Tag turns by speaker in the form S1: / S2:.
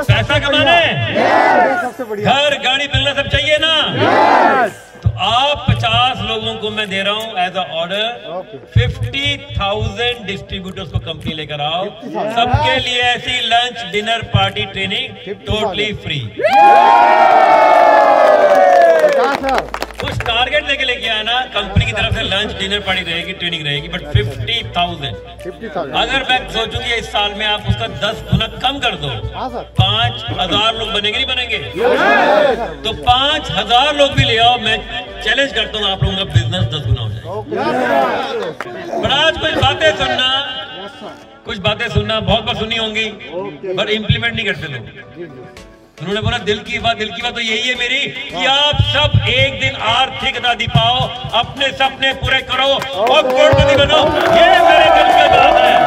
S1: पैसा कमाना है, घर गाड़ी बंगला सब चाहिए ना, तो आप 50 लोगों को मैं दे रहा हूं एज अ ऑर्डर, 50,000 डिस्ट्रीब्यूटर्स को कंपनी लेकर आओ, सबके लिए ऐसी lunch dinner party training totally free. कुछ टारगेट लेके आना, कंपनी की तरफ से लंच डिनर पार्टी रहेगी, ट्रेनिंग रहेगी, बट 50,000। अगर मैं सोचूं कि इस साल में आप उसका 10 गुना कम कर दो, 5,000 लोग बनेंगे नहीं बनेंगे? तो 5,000 लोग भी ले आओ, मैं चैलेंज करता हूँ आप लोगों का बिजनेस 10 गुना हो जाए। पर आज कुछ बातें सुनना बहुत बार सुनी होंगी, पर इम्प्लीमेंट नहीं करते लोग। उन्होंने बोला दिल की बात तो यही है मेरी कि आप सब एक दिन आर्थिक आजादी पाओ, अपने सपने पूरे करो और करोड़पति बनो, ये मेरे दिल की बात है।